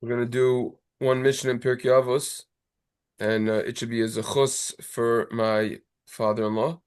We're gonna do one mission in Pirkei Avos, and it should be a zechus for my father-in-law,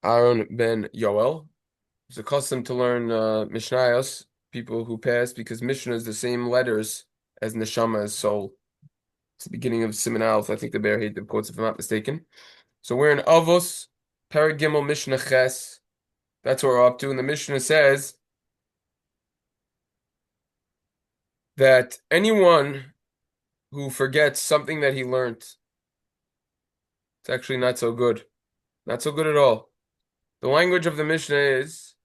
Aaron ben Yoel. It's a custom to learn Mishnayos, people who pass, because Mishnah is the same letters as Neshama as soul. It's the beginning of Siman Aleph. I think the Bear Hated quotes, if I'm not mistaken. So we're in Avos, Perek Gimel Mishnah Ches. That's what we're up to, and the Mishnah says that anyone who forgets something that he learned, it's actually not so good. Not so good at all. The language of the Mishnah is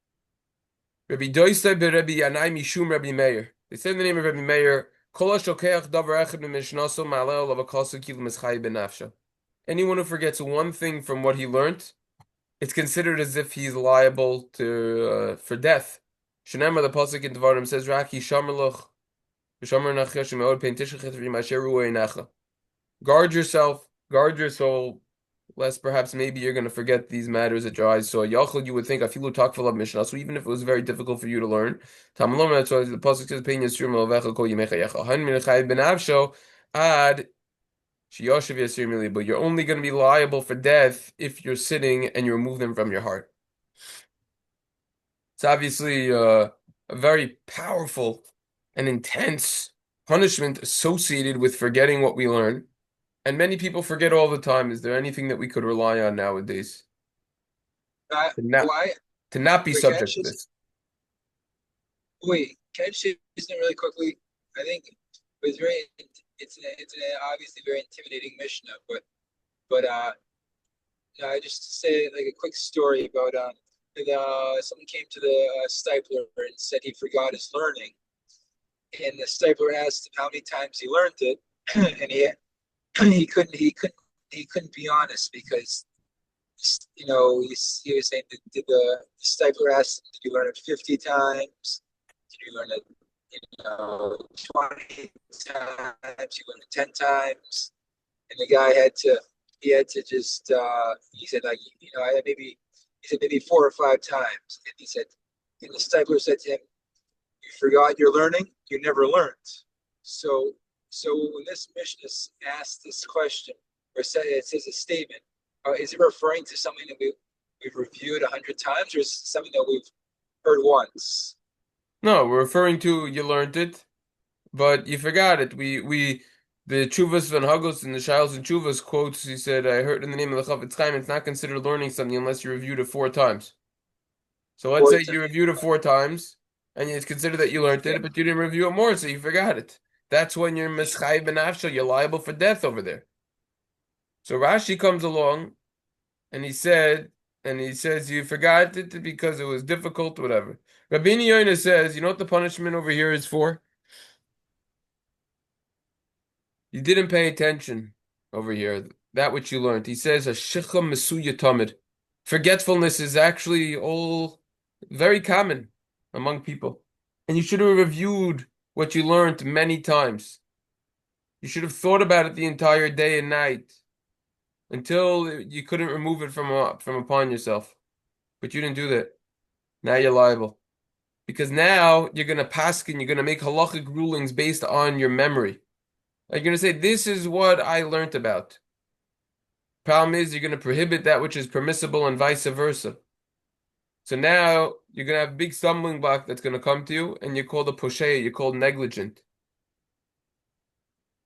Rabbi Doisai be Rabbi Yanai Mishum Rabbi Meir. They say in the name of Rabbi Meir, Kol hashokeach davar echad mimishnaso ma'aleh olav hakaso kilu mischai benafsha. Anyone who forgets one thing from what he learned, it's considered as if he's liable to for death. Shneimar, the pasuk in Devarim says, Raki shamer loch, v'shamer nachya shemeod pein tishachet v'yimasher ruei necha. Guard yourself, guard your soul, lest perhaps maybe you're going to forget these matters at your eyes. So Yachid, you would think afilu takfalav mishnah. So even if it was very difficult for you to learn, Tamalom, that's why the pasuk says pein yisur melavecha kol yimecha yecha han min chayv ben avsho ad sheyoshev yasir mili. But you're only going to be liable for death if you're sitting and you remove them from your heart. It's obviously a very powerful and intense punishment associated with forgetting what we learn. And many people forget all the time. Is there anything that we could rely on nowadays to not Why? to not be Wait, can I subject to just this? wait? Can I just say something really quickly? I think it's very, it's an obviously very intimidating Mishnah, but I just say like a quick story about someone came to the stipler and said he forgot his learning, and the stipler asked him how many times he learned it, and he couldn't be honest because he was saying, did the stipler ask him, did you learn it 50 times? Did you learn it, 20 times? You learn it 10 times? And the guy he had to just, he said, like, he said maybe 4 or 5 times. And and the stipler said to him, you forgot your learning? You never learned. So, so when this mission is asked this question, or it says a statement, is it referring to something that we've reviewed 100 times, or is it something that we've heard once? No, we're referring to you learned it, but you forgot it. We the Chuvas Van Hagos and the Shiles and Chuvas quotes. He said, "I heard in the name of the Chafetz Chaim, it's not considered learning something unless you reviewed it 4 times." So let's Or say you reviewed it 4 times, and it's considered that you learned yeah, it, but you didn't review it more, so you forgot it. That's when you're mischai benafsho. You're liable for death over there. So Rashi comes along and he says you forgot it because it was difficult, whatever. Rabbeinu Yoina says, you know what the punishment over here is for? You didn't pay attention over here. That which you learned. He says, "Hashicha mesuya tamid." Forgetfulness is actually all very common among people. And you should have reviewed what you learned many times. You should have thought about it the entire day and night until you couldn't remove it from upon yourself. But you didn't do that. Now you're liable. Because now you're going to paskin, you're going to make halachic rulings based on your memory. You're going to say, this is what I learned about. Problem is, you're going to prohibit that which is permissible and vice versa. So now you're going to have a big stumbling block that's going to come to you, and you're called a posheya, you're called negligent.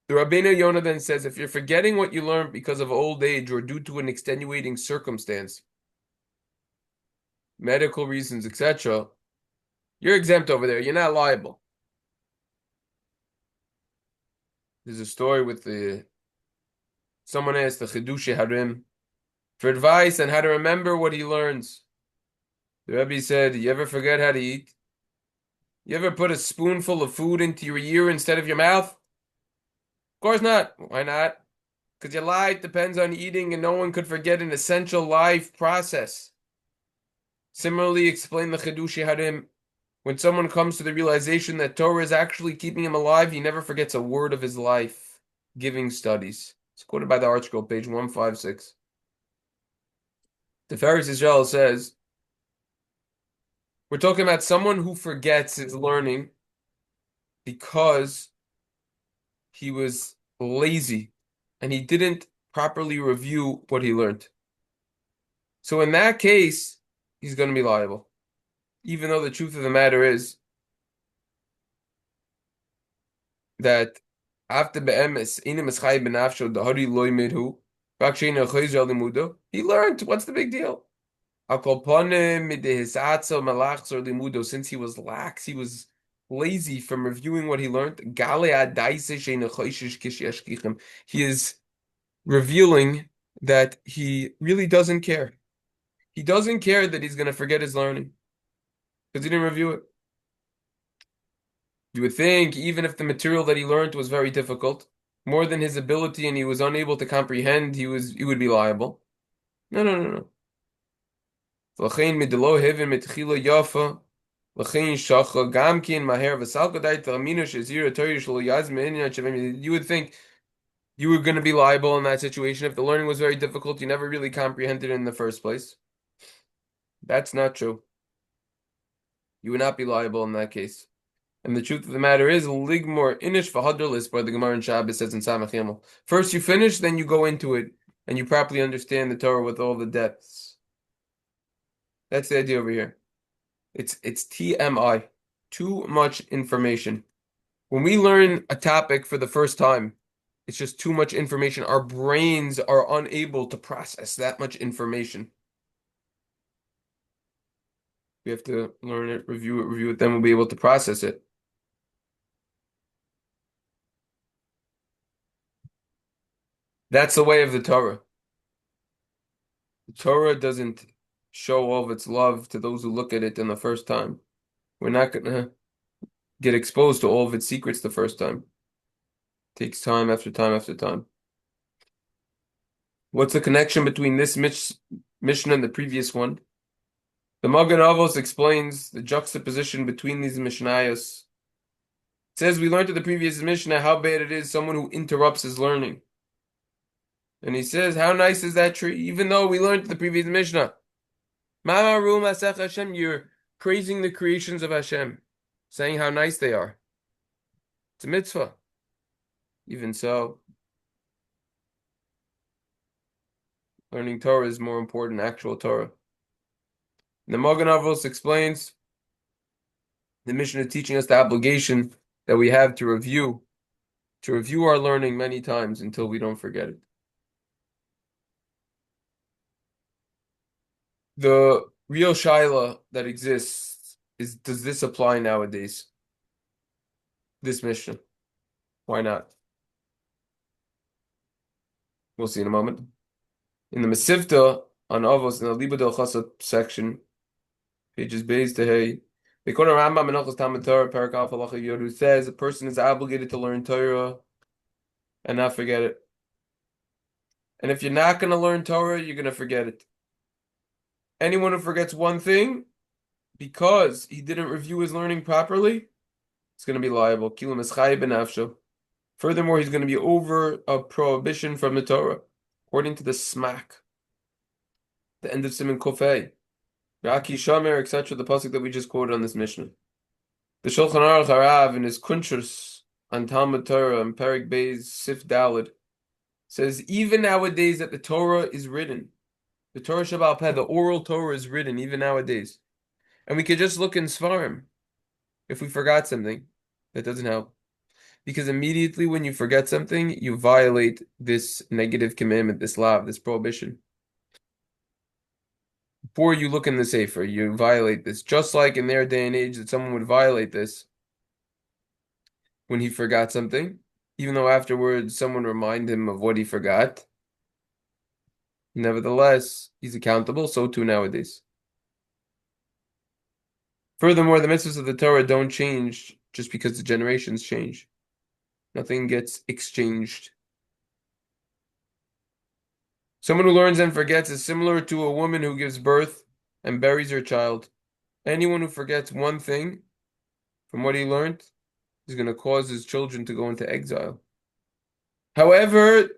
The Rabbeinu Yonah then says, if you're forgetting what you learned because of old age or due to an extenuating circumstance, medical reasons, etc., you're exempt over there. You're not liable. There's a story with someone asked the Chidushi Harim for advice on how to remember what he learns. The Rebbe said, you ever forget how to eat? You ever put a spoonful of food into your ear instead of your mouth? Of course not. Why not? Because your life depends on eating and no one could forget an essential life process. Similarly, explain the Chidushi Harim. When someone comes to the realization that Torah is actually keeping him alive, he never forgets a word of his life. Giving studies. It's quoted by the ArtScroll, page 156. The Ferris Israel says, we're talking about someone who forgets his learning because he was lazy and he didn't properly review what he learned. So in that case, he's going to be liable. Even though the truth of the matter is that after be'emes, inem es chai benafsho, dahari loy midhu, v'akshein el limudo, he learned. What's the big deal? Akolponim midehisatzo malachzor limudo. Since he was lax, he was lazy from reviewing what he learned. Gale adaise shein choishish kish yashkichem. He is revealing that he really doesn't care. He doesn't care that he's going to forget his learning because he didn't review it. You would think, even if the material that he learned was very difficult, more than his ability, and he was unable to comprehend, he would be liable. No, no, no, no. L'chein midlo hevin mitchila yafa, l'chein shacha gamkin maher v'salkadai t'aminu shezira tori shlo yazme inyan shavim. You would think you were going to be liable in that situation if the learning was very difficult. You never really comprehended it in the first place. That's not true. You would not be liable in that case. And the truth of the matter is, ligmor inish v'haderlis, where the Gemara in Shabbos says in Samach Yamel. First you finish, then you go into it, and you properly understand the Torah with all the depths. That's the idea over here. It's TMI, too much information. When we learn a topic for the first time, it's just too much information. Our brains are unable to process that much information. We have to learn it, review it, then we'll be able to process it. That's the way of the Torah. The Torah doesn't show all of its love to those who look at it in the first time. We're not going to get exposed to all of its secrets the first time. It takes time after time after time. What's the connection between this Mishnah and the previous one? The Magen Avos explains the juxtaposition between these Mishnayos. It says we learned in the previous Mishnah how bad it is someone who interrupts his learning. And he says, how nice is that tree? Even though we learned in the previous Mishnah. Ma'aru Masech Hashem, you're praising the creations of Hashem, saying how nice they are. It's a mitzvah. Even so, learning Torah is more important than actual Torah. And the Magen Avos explains the Mishnah teaching us the obligation that we have to review our learning many times until we don't forget it. The real shaila that exists is, does this apply nowadays? This Mishnah. Why not? We'll see in a moment. In the Mesivta on Avos, in the Liba del Chassid section, pages Beis to Hey, they quote a Rambam in Menachos Talmud Torah, Parak Halacha Yod, who says a person is obligated to learn Torah and not forget it. And if you're not going to learn Torah, you're going to forget it. Anyone who forgets one thing because he didn't review his learning properly, is going to be liable. Kilim eschai benafsho. Furthermore, he's going to be over a prohibition from the Torah, according to the Smack, the end of Siman Kofei, Raki Shamer, etc., the pasuk that we just quoted on this Mishnah. The Shulchan Aruch Harav in his Kuntrus on Talmud Torah and Perik Beis Sif Dalid says even nowadays that the Torah is written, the Torah Shabbal Peh, the oral Torah is written even nowadays, and we could just look in Svarim if we forgot something. That doesn't help. Because immediately when you forget something, you violate this negative commandment, this law, this prohibition. Before you look in the Sefer, you violate this. Just like in their day and age that someone would violate this when he forgot something, even though afterwards someone remind him of what he forgot. Nevertheless, he's accountable, so too nowadays. Furthermore, the mitzvahs of the Torah don't change just because the generations change. Nothing gets exchanged. Someone who learns and forgets is similar to a woman who gives birth and buries her child. Anyone who forgets one thing from what he learned is going to cause his children to go into exile. However,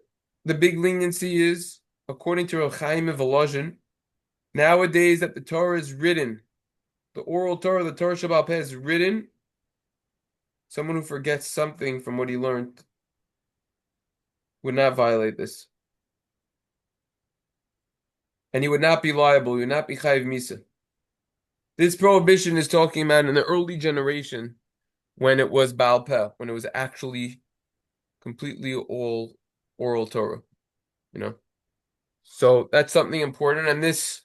the big leniency is, according to Rav Chaim of Volozhin, nowadays that the Torah is written, the oral Torah, the Torah Shabbal Peh is written, Someone who forgets something from what he learned would not violate this. And he would not be liable, he would not be chayiv misa. This prohibition is talking about in the early generation when it was Baal Peh, when it was actually completely all oral Torah, you know. So that's something important. And this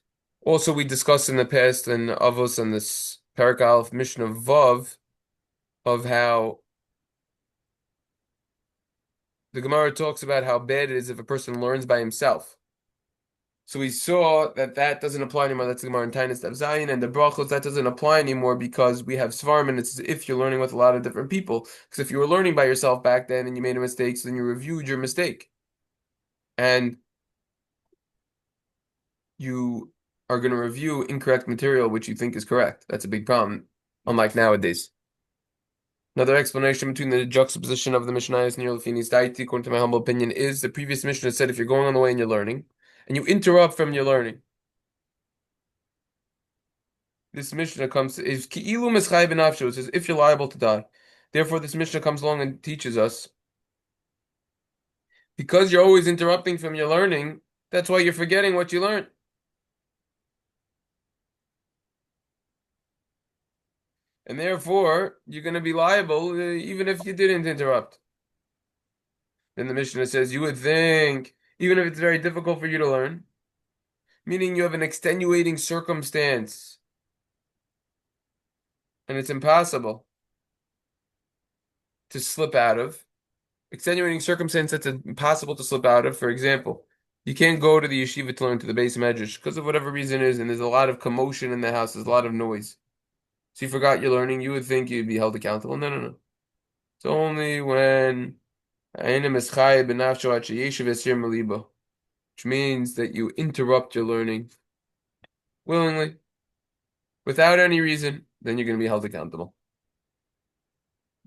also we discussed in the past in Avos and this Parak Aleph Mishnah Vav of how the Gemara talks about how bad it is if a person learns by himself. So we saw that that doesn't apply anymore. That's the Gemara in Taanis Tav Zayin, and the brachos that doesn't apply anymore because we have svarim, and it's as if you're learning with a lot of different people. Because if you were learning by yourself back then and you made a mistake, so then you reviewed your mistake, and you are going to review incorrect material which you think is correct. That's a big problem, unlike nowadays. Another explanation between the juxtaposition of the Mishnayos and your Lefini's Daiti, according to my humble opinion, is the previous Mishnah said if you're going on the way and you're learning, and you interrupt from your learning. This Mishnah comes is ki'ilu mischai b'nafsho. It says if you're liable to die. Therefore, this Mishnah comes along and teaches us because you're always interrupting from your learning. That's why you're forgetting what you learned, and therefore you're going to be liable even if you didn't interrupt. Then the Mishnah says you would think even if it's very difficult for you to learn, meaning you have an extenuating circumstance and it's impossible to slip out of. Extenuating circumstance that's impossible to slip out of. For example, you can't go to the yeshiva to learn to the base medrash because of whatever reason it is, and there's a lot of commotion in the house, there's a lot of noise. So you forgot you're learning, you would think you'd be held accountable. No, no, no. It's only when which means that you interrupt your learning willingly, without any reason, then you're going to be held accountable.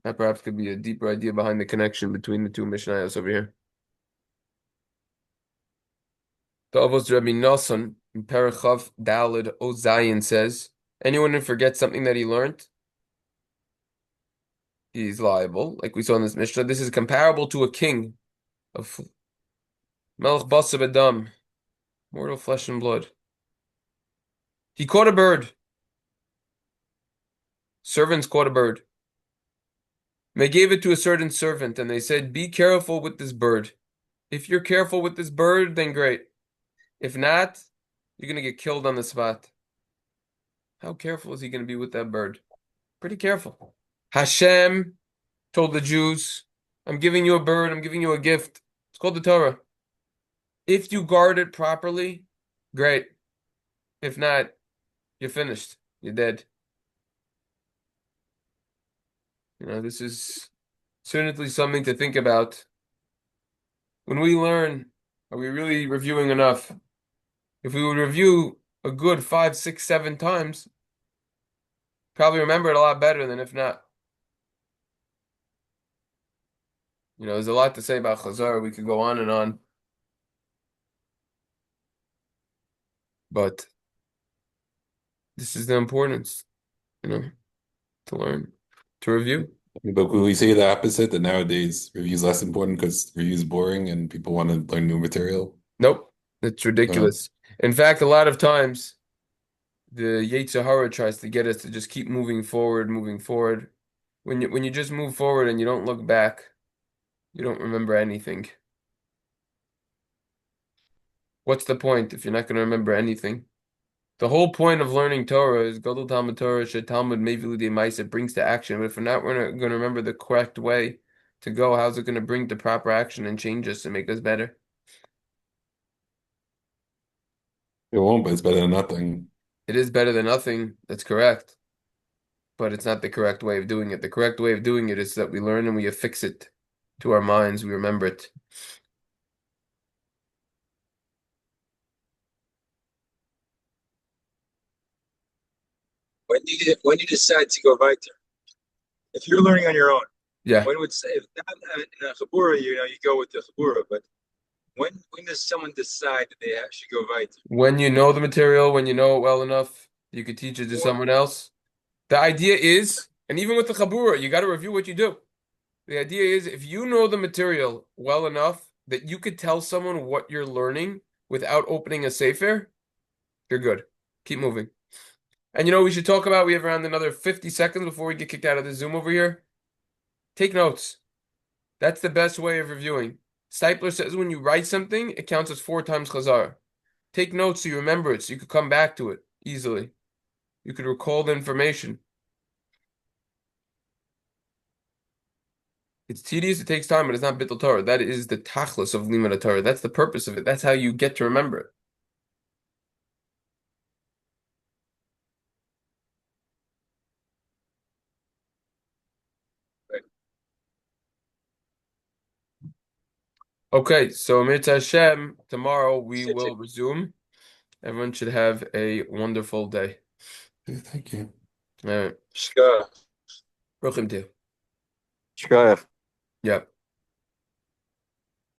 That perhaps could be a deeper idea behind the connection between the two Mishnayos over here. The Avos Rabbi Nosson in Parachav Dalid Ozayin says, anyone who forgets something that he learned, he's liable. Like we saw in this Mishnah, this is comparable to a king of Melech Basar B'Dam, mortal flesh and blood. He caught a bird. Servants caught a bird. They gave it to a certain servant, and they said, be careful with this bird. If you're careful with this bird, then great. If not, you're going to get killed on the spot. How careful is he going to be with that bird? Pretty careful. Hashem told the Jews, I'm giving you a bird, I'm giving you a gift. It's called the Torah. If you guard it properly, great. If not, you're finished. You're dead. This is certainly something to think about. When we learn, are we really reviewing enough? If we would review a good 5, 6, 7 times, probably remember it a lot better than if not. There's a lot to say about Chazar. We could go on and on. But this is the importance, to learn, to review. But will we say the opposite, that nowadays review is less important because review is boring and people want to learn new material? Nope, it's ridiculous. In fact, a lot of times the Yetzer Hara tries to get us to just keep moving forward, moving forward. When you just move forward and you don't look back, you don't remember anything. What's the point if you're not going to remember anything? The whole point of learning Torah is Gadol Talmud Torah Shet Talmud Mevil Lidei Ma'aseh. It brings to action. But if we're not going to remember the correct way to go, how's it going to bring to proper action and change us and make us better? It won't, but it's better than nothing. It is better than nothing. That's correct. But it's not the correct way of doing it. The correct way of doing it is that we learn and we affix it to our minds. We remember it. When you decide to go weiter, if you're learning on your own, Yeah. when would say if not in a chabura, you go with the chabura, but when does someone decide that they should go weiter? When you know the material, when you know it well enough, you could teach it to Or someone else. The idea is And even with the Chabura, you got to review what you do. The idea is if you know the material well enough that you could tell someone what you're learning without opening a sefer, you're good. Keep moving. And we should talk about, we have around another 50 seconds before we get kicked out of the Zoom over here. Take notes. That's the best way of reviewing. Stipler says when you write something, it counts as 4 times Chazar. Take notes so you remember it, so you could come back to it easily. You could recall the information. It's tedious, it takes time, but it's not Bittul Torah. That is the tachlis of Limud Torah. That's the purpose of it. That's how you get to remember it. Okay, so Mirza Hashem, tomorrow we Sitting. will resume. Everyone should have a wonderful day. Okay, thank you. All right. Shka. Ruchim too. Shka. Yeah.